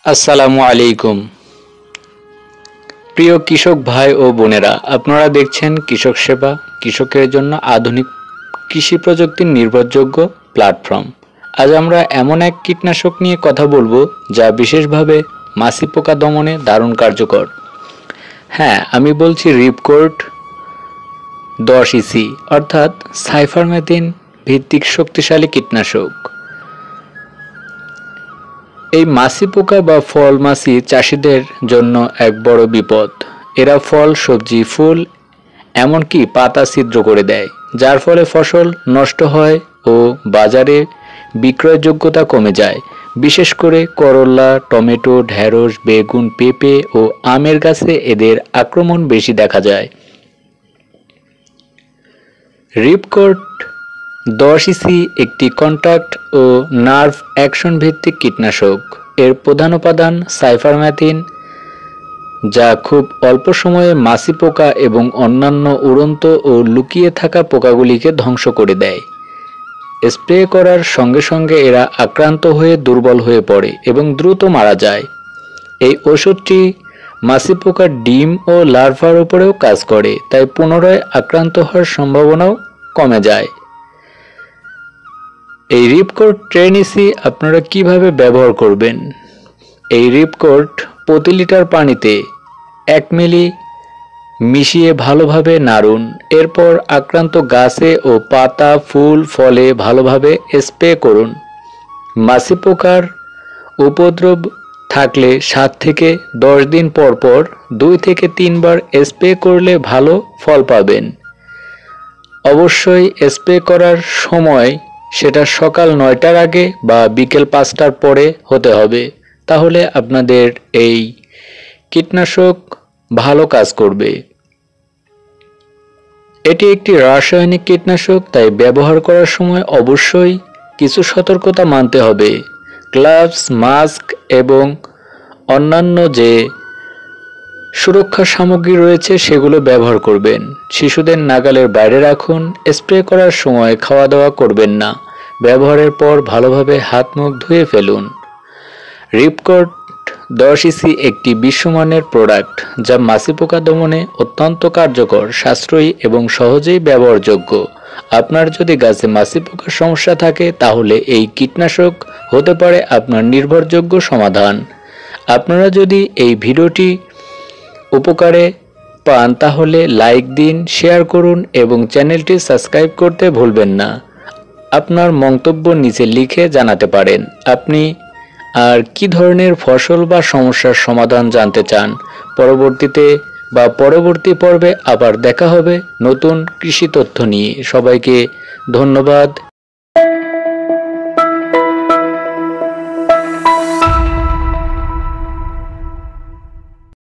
আসসালামু আলাইকুম। প্রিয় কৃষক ভাই ও বোনেরা, আপনারা দেখছেন কৃষক সেবা, কৃষকের জন্য আধুনিক কৃষি প্রযুক্তির নির্ভরযোগ্য প্ল্যাটফর্ম। আজ আমরা এমন এক কীটনাশক নিয়ে কথা বলবো যা বিশেষভাবে মাছি পোকা দমনে দারুণ কার্যকর। হ্যাঁ, আমি বলছি রিপকোর্ড 10 অর্থাৎ সাইফারমেথিন ভিত্তিক শক্তিশালী কীটনাশক। এই মাছি পোকা বা ফল মাছি চাষিদের জন্য এক বড় বিপদ। এরা ফল, সবজি, ফুল এমনকি পাতা ছিদ্র করে দেয়, যার ফলে ফসল নষ্ট হয় ও বাজারে বিক্রয়যোগ্যতা কমে যায়। বিশেষ করে করলা, টমেটো, ঢেঁড়স, বেগুন, পেঁপে ও আমের গাছে এদের আক্রমণ বেশি দেখা যায়। রিপকোর্ড 10 একটি কন্টাক্ট ও নার্ভ অ্যাকশন ভিত্তিক কীটনাশক। এর প্রধান উপাদান সাইফারমেথিন, যা খুব অল্প সময়ে মাছি পোকা এবং অন্যান্য উড়ন্ত ও লুকিয়ে থাকা পোকাগুলিকে ধ্বংস করে দেয়। স্প্রে করার সঙ্গে সঙ্গে এরা আক্রান্ত হয়ে দুর্বল হয়ে পড়ে এবং দ্রুত মারা যায়। এই ওষুধটি মাছি পোকার ডিম ও লার্ভার উপরেও কাজ করে, তাই পুনরায় আক্রান্ত হওয়ার সম্ভাবনাও কমে যায়। এই রিপকোর্ড 10 আপনারা কিভাবে ব্যবহার করবেন? এই রিপকোর্ড প্রতি লিটার পানিতে 1 মিলি মিশিয়ে ভালোভাবে নাড়ুন। এরপর আক্রান্ত গাছে ও পাতা, ফুল, ফলে ভালোভাবে স্প্রে করুন। মাছি পোকার উপদ্রব থাকলে 7 থেকে 10 দিন পর পর 2 থেকে 3 বার স্প্রে করলে ভালো ফল পাবেন। অবশ্যই স্প্রে করার সময় সেটা সকাল 9টার আগে বা বিকেল 5টার পরে হতে হবে, তাহলে আপনাদের এই কীটনাশক ভালো কাজ করবে। এটি একটি রাসায়নিক কীটনাশক, তাই ব্যবহার করার সময় অবশ্যই কিছু সতর্কতা মানতে হবে। গ্লাভস, মাস্ক এবং অন্যান্য যে সুরক্ষা সামগ্রী রয়েছে সেগুলো ব্যবহার করবেন। শিশুদের নাগালের বাইরে রাখুন। স্প্রে করার সময় খাওয়া দাওয়া করবেন না। ব্যবহারের পর ভালোভাবে হাত মুখ ধুয়ে ফেলুন। রিপকোর্ড 10 একটি বিশ্বমানের প্রোডাক্ট, যা মাছি পোকা দমনে অত্যন্ত কার্যকর, সাশ্রয়ী এবং সহজেই ব্যবহারযোগ্য। আপনার যদি গাছে মাছি পোকার সমস্যা থাকে, তাহলে এই কীটনাশক হতে পারে আপনার নির্ভরযোগ্য সমাধান। আপনারা যদি এই ভিডিওটি উপকারে পান তাহলে লাইক দিন, শেয়ার করুন এবং চ্যানেলটি সাবস্ক্রাইব করতে ভুলবেন না। আপনার মন্তব্য নিচে লিখে জানাতে পারেন। আপনি আর কি ধরনের ফসল বা সমস্যার সমাধান জানতে চান? পরবর্তী পর্বে আবার দেখা হবে নতুন কৃষি তথ্য নিয়ে। সবাইকে ধন্যবাদ।